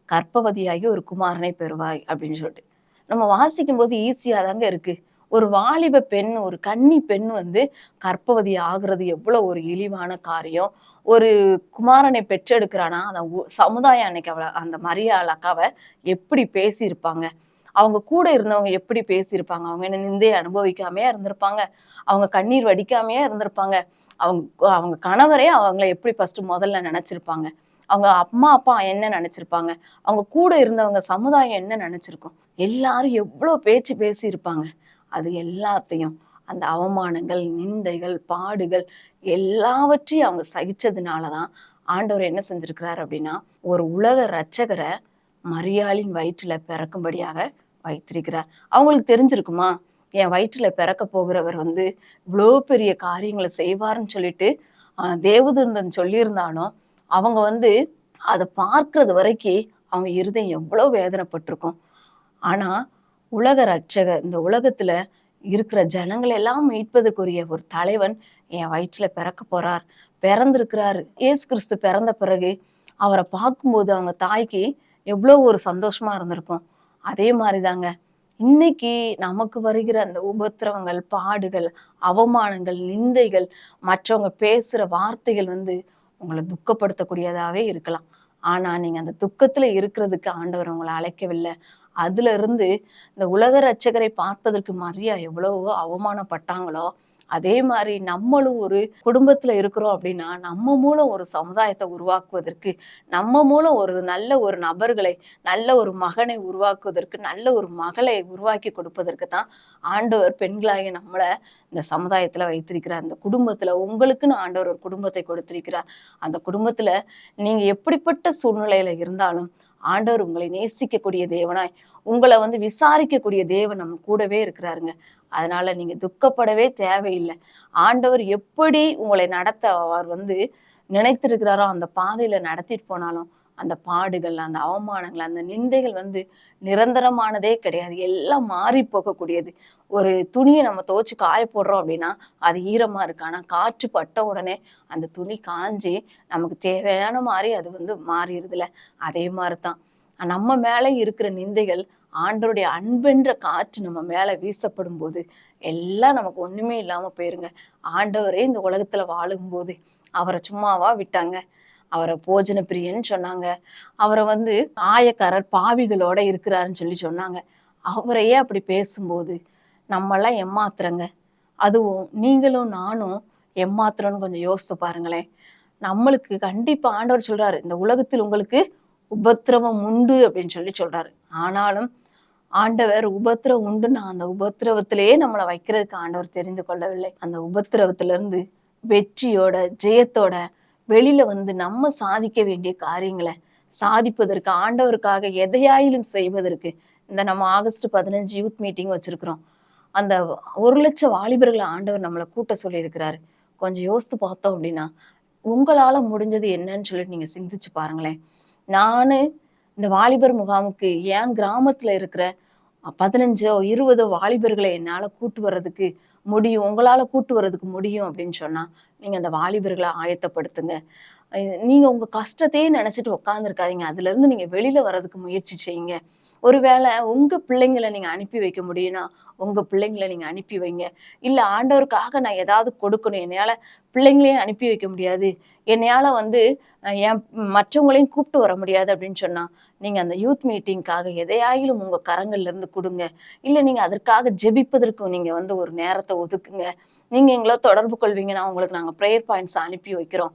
கர்ப்பவதியாகி ஒரு குமாரனை பெறுவாய் அப்படின்னு சொல்லிட்டு. நம்ம வாசிக்கும் போது ஈஸியா தாங்க இருக்கு. ஒரு வாலிப பெண், ஒரு கன்னி பெண் கர்ப்பவதி ஆகுறது எவ்வளவு ஒரு இழிவான காரியம். ஒரு குமாரனை பெற்றெடுக்கிறானா அந்த சமுதாயம் அன்னைக்கு அந்த மரியாள் அக்காவை எப்படி பேசியிருப்பாங்க, அவங்க கூட இருந்தவங்க எப்படி பேசியிருப்பாங்க, அவங்க என்ன நிந்தையை அனுபவிக்காமையா இருந்திருப்பாங்க, அவங்க கண்ணீர் வடிக்காமையா இருந்திருப்பாங்க, அவங்க கணவரே அவங்கள எப்படி ஃபர்ஸ்ட் முதல்ல நினைச்சிருப்பாங்க, அவங்க அம்மா அப்பா என்ன நினைச்சிருப்பாங்க, அவங்க கூட இருந்தவங்க சமுதாயம் என்ன நினைச்சிருக்கும், எல்லாரும் எவ்வளவு பேச்சு பேசியிருப்பாங்க. அது எல்லாத்தையும் அந்த அவமானங்கள், நிந்தைகள், பாடுகள் எல்லாவற்றையும் அவங்க சகிச்சதுனாலதான் ஆண்டவர் என்ன செஞ்சிருக்கிறார் அப்படின்னா ஒரு உலக இரட்சகரை மரியாளின் வயிற்றுல பிறக்கும்படியாக வைத்திருக்கிறார். அவங்களுக்கு தெரிஞ்சிருக்குமா, என் வயிற்றுல பிறக்க போகிறவர் இவ்வளோ பெரிய காரியங்களை செய்வார்னு சொல்லிட்டு தேவதூதன் சொல்லியிருந்தாலும் அவங்க அதை பார்க்கறது வரைக்கும் அவங்க இருதயம் எவ்வளவு வேதனைப்பட்டிருக்கும். ஆனா உலக இரட்சகர், இந்த உலகத்துல இருக்கிற ஜனங்களை எல்லாம் மீட்பதற்குரிய ஒரு தலைவன் என் வயிற்றுல பிறக்க போறார், பிறந்திருக்கிறாரு. இயேசு கிறிஸ்து பிறந்த பிறகு அவரை பார்க்கும்போது அவங்க தாய்க்கு எவ்வளோ ஒரு சந்தோஷமா இருந்திருக்கும். அதே மாதிரிதாங்க இன்னைக்கு நமக்கு வருகிற அந்த உபத்திரவங்கள், பாடுகள், அவமானங்கள், நிந்தைகள், மற்றவங்க பேசுற வார்த்தைகள் உங்களை துக்கப்படுத்தக்கூடியதாவே இருக்கலாம். ஆனா நீங்க அந்த துக்கத்துல இருக்கிறதுக்கு ஆண்டவர் உங்களை அழைக்கவில்லை. அதுல இருந்து இந்த உலக இரட்சகரை பார்ப்பதற்கு மரியா எவ்வளவோ அவமானப்பட்டாங்களோ அதே மாதிரி நம்மளும் ஒரு குடும்பத்துல இருக்கிறோம் அப்படின்னா நம்ம மூலம் ஒரு சமுதாயத்தை உருவாக்குவதற்கு, நம்ம மூலம் ஒரு நல்ல ஒரு நபர்களை, நல்ல ஒரு மகனை உருவாக்குவதற்கு, நல்ல ஒரு மகளை உருவாக்கி கொடுப்பதற்கு தான் ஆண்டவர் பெண்களாகி நம்மளை இந்த சமுதாயத்துல வைத்திருக்கிறார். இந்த குடும்பத்துல உங்களுக்குன்னு ஆண்டவர் ஒரு குடும்பத்தை கொடுத்திருக்கிறார். அந்த குடும்பத்துல நீங்க எப்படிப்பட்ட சூழ்நிலையில இருந்தாலும் ஆண்டவர் உங்களை நேசிக்கக்கூடிய தேவனாய், உங்களை விசாரிக்கக்கூடிய தேவன் நம்ம கூடவே இருக்கிறாருங்க. அதனால நீங்க துக்கப்படவே தேவையில்லை. ஆண்டவர் எப்படி உங்களை நடத்த அவர் நினைத்திருக்கிறாரோ அந்த பாதையில நடத்திட்டு போனாலும் அந்த பாடுகள், அந்த அவமானங்கள், அந்த நிந்தைகள் நிரந்தரமானதே கிடையாது. எல்லாம் மாறி போகக்கூடியது. ஒரு துணியை நம்ம துவைச்சு காய போடுறோம் அப்படின்னா அது ஈரமா இருக்கு. ஆனா காற்று பட்ட உடனே அந்த துணி காஞ்சி நமக்கு தேவையான மாதிரி அது மாறிடுதுல. அதே மாதிரிதான் நம்ம மேல இருக்கிற நிந்தைகள் ஆண்டவருடைய அன்பென்ற காற்று நம்ம மேல வீசப்படும் போது எல்லாம் நமக்கு ஒண்ணுமே இல்லாம போயிருங்க. ஆண்டவரே இந்த உலகத்துல வாழும்போது அவரை சும்மாவா விட்டாங்க? அவரை போஜன பிரியன்னு சொன்னாங்க. அவரை ஆயக்காரர் பாவிகளோட இருக்கிறாருன்னு சொன்னாங்க. அவரையே அப்படி பேசும்போது நம்மெல்லாம் ஏமாத்துறங்க. அதுவும் நீங்களும் நானும் ஏமாத்துறோன்னு கொஞ்சம் யோசித்து பாருங்களேன். நம்மளுக்கு கண்டிப்பா ஆண்டவர் சொல்றாரு, இந்த உலகத்தில் உங்களுக்கு உபத்திரவம் உண்டு அப்படின்னு சொல்றாரு. ஆனாலும் ஆண்டவர் உபத்திரவம் உண்டுன்னா அந்த உபத்திரவத்திலேயே நம்மளை வைக்கிறதுக்கு ஆண்டவர் தெரிந்து கொள்ளவில்லை. அந்த உபத்திரவத்துல இருந்து வெற்றியோட ஜெயத்தோட வெளியில வந்து நம்ம சாதிக்க வேண்டிய காரியங்களை சாதிப்பதற்கு, ஆண்டவருக்காக எதையாயிலும் செய்வதற்கு இந்த நம்ம ஆகஸ்ட் 15 யூத் மீட்டிங் வச்சிருக்கிறோம். அந்த 1,00,000 வாலிபர்களை ஆண்டவர் நம்மளை கூட்ட சொல்லி இருக்கிறாரு. கொஞ்சம் யோசித்து பார்த்தோம் அப்படின்னா உங்களால முடிஞ்சது என்னன்னு சொல்லிட்டு நீங்க சிந்திச்சு பாருங்களேன். நானு இந்த வாலிபர் முகாமுக்கு என் கிராமத்துல இருக்கிற 15 20 வாலிபர்களை என்னால கூட்டு வர்றதுக்கு முடியும், உங்களால கூட்டு வர்றதுக்கு முடியும் அப்படின்னு சொன்னா நீங்க அந்த வாலிபர்களை ஆயத்தப்படுத்துங்க. நீங்க உங்க கஷ்டத்தையே நினைச்சிட்டு உட்கார்ந்துருக்காதீங்க. அதுல இருந்து நீங்க வெளியில வர்றதுக்கு முயற்சி செய்யுங்க. ஒருவேளை உங்க பிள்ளைங்களை நீங்க அனுப்பி வைக்க முடியும்னா உங்க பிள்ளைங்களை நீங்க அனுப்பி வைங்க. இல்ல ஆண்டவருக்காக நான் ஏதாவது கொடுக்கணும், என்னையால பிள்ளைங்களையும் அனுப்பி வைக்க முடியாது, என்னையால வந்து என் மற்றவங்களையும் கூப்பிட்டு வர முடியாது அப்படின்னு சொன்னா நீங்க அந்த யூத் மீட்டிங்காக எதையாயிலும் உங்க கரங்கள்ல இருந்து கொடுங்க. இல்ல நீங்க அதற்காக ஜெபிப்பதற்கும் நீங்க வந்து ஒரு நேரத்தை ஒதுக்குங்க. நீங்க எங்களை தொடர்பு கொள்வீங்கன்னா உங்களுக்கு நாங்க ப்ரேயர் பாயிண்ட்ஸ் அனுப்பி வைக்கிறோம்.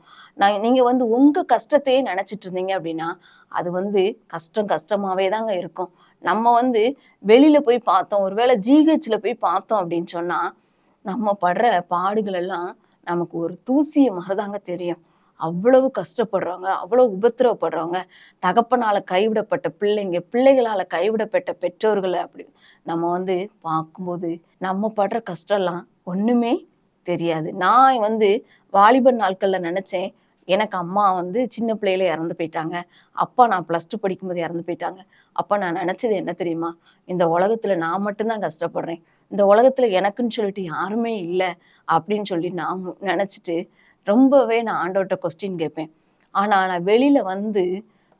நீங்க வந்து உங்க கஷ்டத்தையே நினைச்சிட்டு இருந்தீங்க அப்படின்னா அது வந்து கஷ்டமாவே தாங்க இருக்கும். நம்ம வந்து வெளியில போய் பார்த்தோம், ஒருவேளை ஜிஹெச்ல போய் பார்த்தோம் அப்படின்னு சொன்னா நம்ம படுற பாடுகள் எல்லாம் நமக்கு ஒரு தூசிய மாதிரிதாங்க தெரியும். அவ்வளவு கஷ்டப்படுறவங்க, அவ்வளவு உபத்திரவப்படுறவங்க, தகப்பனால கைவிடப்பட்ட பிள்ளைங்க, பிள்ளைகளால கைவிடப்பட்ட பெற்றோர்களை அப்படி நம்ம வந்து பார்க்கும்போது நம்ம படுற கஷ்டம்லாம் ஒண்ணுமே தெரியாது. நான் வந்து வாலிபர் நாட்கள்ல நினைச்சேன், எனக்கு அம்மா வந்து சின்ன பிள்ளையில இறந்து போயிட்டாங்க, அப்பா நான் +2 படிக்கும்போது இறந்து போயிட்டாங்க. அப்ப நான் நினைச்சது என்ன தெரியுமா, இந்த உலகத்துல நான் மட்டும்தான் கஷ்டப்படுறேன், இந்த உலகத்துல எனக்குன்னு சொல்லிட்டு யாருமே இல்லை அப்படின்னு சொல்லி நான் நினைச்சிட்டு ரொம்பவே நான் ஆண்டவர்கிட்ட கொஸ்டின் கேட்பேன். ஆனா நான் வெளியில வந்து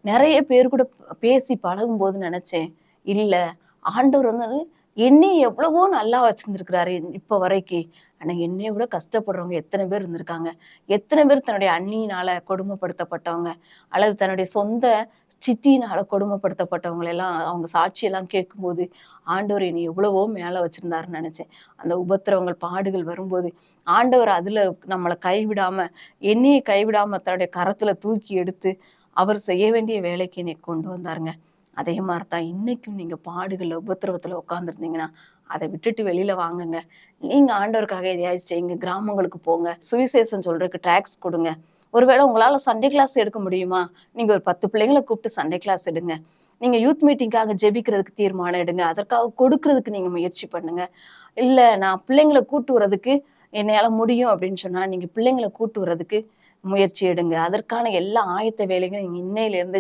நிறைய பேர் கூட பேசி பழகும்போது நினைச்சேன், இல்ல ஆண்டவர் வந்து என்னைய எவ்வளவோ நல்லா வச்சிருந்திருக்கிறாரு இப்ப வரைக்கும். ஆனா என்னைய விட கஷ்டப்படுறவங்க எத்தனை பேர் இருந்திருக்காங்க. எத்தனை பேர் தன்னுடைய அண்ணியினால கொடுமைப்படுத்தப்பட்டவங்க, அல்லது தன்னுடைய சொந்த சித்தியினால கொடுமைப்படுத்தப்பட்டவங்களை எல்லாம் அவங்க சாட்சியெல்லாம் கேட்கும்போது ஆண்டவர் என்னை எவ்வளவோ மேல வச்சிருந்தாருன்னு நினைச்சேன். அந்த உபத்திரவங்கள் பாடுகள் வரும்போது ஆண்டவர் அதுல நம்மளை கைவிடாம, என்னையை கைவிடாம தன்னுடைய கரத்துல தூக்கி எடுத்து அவர் செய்ய வேண்டிய வேலைக்கு என்னை கொண்டு வந்தாருங்க. அதே மாதிரிதான் இன்னைக்கும் நீங்க பாடுகள்ல உபத்திரவத்துல உட்கார்ந்துருந்தீங்கன்னா அதை விட்டுட்டு வெளியில வாங்குங்க. நீங்க ஆண்டவருக்காக எதையாவது செய்யுங்க. கிராமங்களுக்கு போங்க, சுவிசேஷம் சொல்றதுக்கு ட்ராக்ஸ் கொடுங்க. ஒருவேளை உங்களால சண்டே கிளாஸ் எடுக்க முடியுமா, நீங்க ஒரு 10 பிள்ளைங்களை கூப்பிட்டு சண்டே கிளாஸ் எடுங்க. நீங்க யூத் மீட்டிங்காக ஜெபிக்கிறதுக்கு தீர்மானம் எடுங்க, அதற்காக கொடுக்கறதுக்கு நீங்க முயற்சி பண்ணுங்க. இல்ல நான் பிள்ளைங்களை கூட்டு வர்றதுக்கு என்னையால முடியும் அப்படின்னு சொன்னா நீங்க பிள்ளைங்களை கூட்டு வர்றதுக்கு முயற்சி எடுங்க. அதற்கான எல்லா ஆயத்த வேலைகளும் நீங்க இன்னையில இருந்து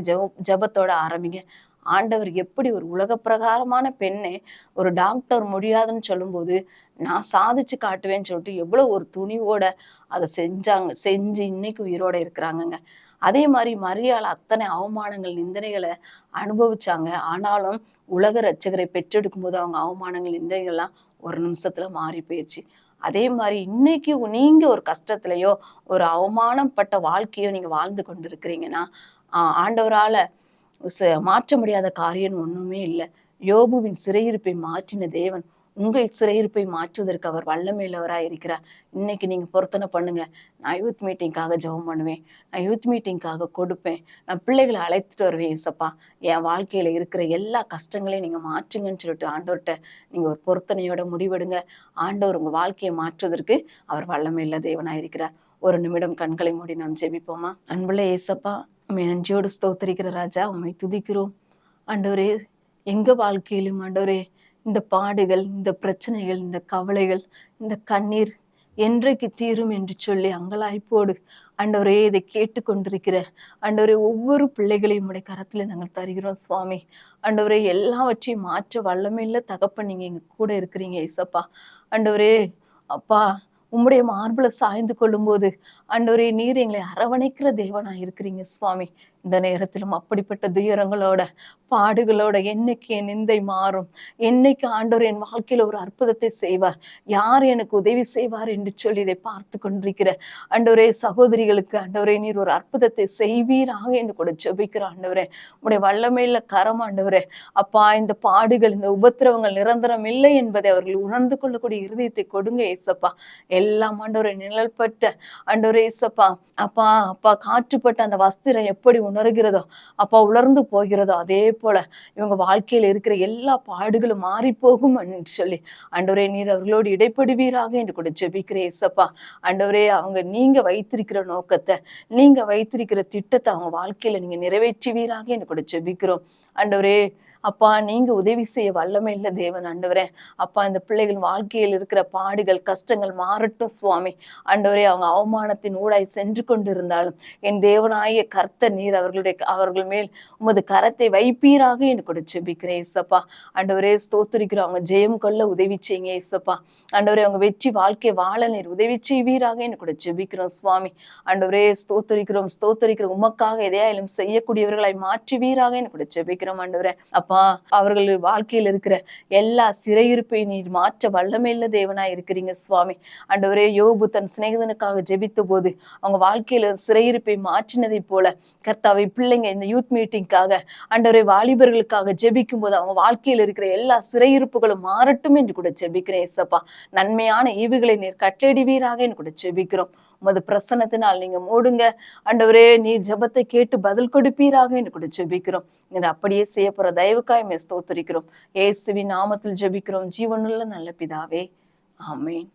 ஜெபத்தோட ஆரம்பிங்க. ஆண்டவர் எப்படி ஒரு உலக பிரகாரமான பெண்ணை ஒரு டாக்டர் முடியாதுன்னு சொல்லும்போது நான் சாதிச்சு காட்டுவேன்னு சொல்லிட்டு எவ்வளவு ஒரு துணிவோட அதை செஞ்சு இன்னைக்கு உயிரோட இருக்கிறாங்கங்க. அதே மாதிரி மரியாள் அத்தனை அவமானங்கள் நிந்தனைகளை அனுபவிச்சாங்க. ஆனாலும் உலக ரட்சகரை பெற்றெடுக்கும் போது அவங்க அவமானங்கள் நிந்தனைகள்லாம் ஒரு நிமிஷத்துல மாறி போயிடுச்சு. அதே மாதிரி இன்னைக்கு நீங்க ஒரு கஷ்டத்திலயோ ஒரு அவமானப்பட்ட வாழ்க்கையோ நீங்க வாழ்ந்து கொண்டு இருக்கிறீங்கன்னா ஆண்டவரால மாற்ற முடியாத காரியம் ஒண்ணுமே இல்லை. யோபுவின் சிறையிருப்பை மாற்றின தேவன் உங்கள் சிறையிருப்பை மாற்றுவதற்கு அவர் வல்லமையுள்ளவராய் இருக்கிறார். இன்னைக்கு நீங்க பொருத்தனை பண்ணுங்க. நான் யூத் மீட்டிங்காக ஜெபம் பண்ணுவேன், நான் யூத் மீட்டிங்காக கொடுப்பேன், நான் பிள்ளைகளை அழைத்துட்டு வருவேன். ஏசப்பா என் வாழ்க்கையில இருக்கிற எல்லா கஷ்டங்களையும் நீங்க மாற்றுங்கன்னு சொல்லிட்டு ஆண்டவர்கிட்ட நீங்க ஒரு பொருத்தனையோட முடிவெடுங்க. ஆண்டவர் உங்க வாழ்க்கையை மாற்றுவதற்கு அவர் வல்லமையுள்ள தேவனாய் இருக்கிறார். ஒரு நிமிடம் கண்களை மூடி நாம் ஜெபிப்போமா? அன்புள்ள ஏசப்பா, உம்மை நன்றியோடு ஸ்தோத்திரிக்கிற ராஜா, உம்மை துதிக்கிறோம் ஆண்டவரே. எங்க வாழ்க்கையிலும் ஆண்டவரே இந்த பாடுகள், இந்த பிரச்சனைகள், இந்த கவலைகள், இந்த கண்ணீர் என்றைக்கு தீரும் என்று சொல்லி அங்கலாய்ப்போடு ஆண்டவரே இதை கேட்டுக்கொண்டிருக்கிற ஆண்டவரே ஒவ்வொரு பிள்ளைகளையும் உடைய கரத்துல நாங்கள் தருகிறோம் சுவாமி. ஆண்டவரே எல்லாவற்றையும் மாற்ற வல்லமையில்ல தகப்பன் நீங்க எங்க கூட இருக்கிறீங்க ஏசப்பா. ஆண்டவரே அப்பா உம்முடைய மார்புல சாய்ந்து கொள்ளும் போது ஆண்டவரே நீர் எங்களை அரவணைக்கிற தேவனா இருக்கிறீங்க சுவாமி. இந்த நேரத்திலும் அப்படிப்பட்ட துயரங்களோட பாடுகளோட என்னைக்கு என் நிந்தை மாறும், என்னைக்கு ஆண்டவர் என் வாழ்க்கையில ஒரு அற்புதத்தை செய்வார், யார் எனக்கு உதவி செய்வார் என்று சொல்லி இதை பார்த்து கொண்டிருக்கிற ஆண்டவரே சகோதரிகளுக்கு ஆண்டவரே நீர் ஒரு அற்புதத்தை செய்வீராக என்று கூட ஜெபிக்கிற ஆண்டவரே உடைய வல்லமையில கரம் ஆண்டவரே. அப்பா இந்த பாடுகள் இந்த உபத்திரவங்கள் நிரந்தரம் இல்லை என்பதை அவர்கள் உணர்ந்து கொள்ளக்கூடிய இருதயத்தை கொடுங்க ஏசப்பா. எல்லாம் ஆண்டவரை நிழல்பட்ட ஆண்டவரே ஏசப்பா அப்பா அப்பா காற்றுப்பட்ட அந்த வஸ்திரம் எப்படி உணர்கிறதோ அப்பா உலர்ந்து போகிறதோ அதே போல இவங்க வாழ்க்கையில இருக்கிற எல்லா பாடுகளும் மாறி போகும் சொல்லி ஆண்டவரே நீர் அவர்களோடு இடைப்படுவீராக என்று கூட ஜெபிக்கிறேன் ஏசப்பா. ஆண்டவரே அவங்க நீங்க வைத்திருக்கிற நோக்கத்தை, நீங்க வைத்திருக்கிற திட்டத்தை அவங்க வாழ்க்கையில நீங்க நிறைவேற்றுவீராக என்று கூட ஜெபிக்கிறோம் ஆண்டவரே. அப்பா நீங்க உதவி செய்ய வல்லமை இல்லை தேவன் ஆண்டவரே. அப்பா இந்த பிள்ளைகள் வாழ்க்கையில் இருக்கிற பாடுகள் கஷ்டங்கள் மாறட்டும் சுவாமி. ஆண்டவரே அவங்க அவமானத்தின் ஊடாய் சென்று கொண்டிருந்தாலும் என் தேவனாய கர்த்தர் நீர் அவர்கள் மேல் உமது கரத்தை வைப்பீராக என்று கூட ஜெபிக்கிறேன் ஏசப்பா. ஆண்டவரே ஸ்தோத்திரிக்கிறோம். அவங்க ஜெயம் கொள்ள உதவி செய்யுங்க ஏசப்பா. ஆண்டவரே அவங்க வெற்றி வாழ்க்கை வாழ நீர் உதவி செய்வீராக என்று கூட ஜெபிக்கிறோம் சுவாமி. ஆண்டவரே ஸ்தோத்திரிக்கிறோம் உமக்காக எதையாலும் செய்யக்கூடியவர்களாய் மாற்றுவீராக என்று கூட ஜெபிக்கிறோம் ஆண்டவரே. அப்பா அவர்கள் வாழ்க்கையில் இருக்கிற எல்லா சிறையிருப்பை நீர் மாற்ற வல்லமையுள்ள தேவனாய் இருக்கிறீங்க சுவாமி. ஆண்டவரே யோபு தன் சிநேகிதனுக்காக ஜெபித்த போது அவங்க வாழ்க்கையில சிறையிருப்பை மாற்றினதை போல கர்த்தாவை பிள்ளைங்க இந்த யூத் மீட்டிங்காக ஆண்டவரே வாலிபர்களுக்காக ஜெபிக்கும் போது அவங்க வாழ்க்கையில் இருக்கிற எல்லா சிறையிருப்புகளும் மாறட்டும் என்று கூட ஜெபிக்கிறேன் ஏசப்பா. நன்மையான ஈவுகளை நீர் கட்டளையிடுவீராக என்று கூட ஜெபிக்கிறோம். உமது பிரசன்னத்தினால் நீங்க மூடுங்க ஆண்டவரே. நீர் ஜெபத்தை கேட்டு பதில் கொடுப்பீராக என்று கூட ஜெபிக்கிறோம். நீர் அப்படியே செய்ய போற தயவுக்காய் ஸ்தோத்திரிக்கிறோம். இயேசுவின் நாமத்தில் ஜெபிக்கிறோம் ஜீவனுள்ள நல்ல பிதாவே, ஆமென்.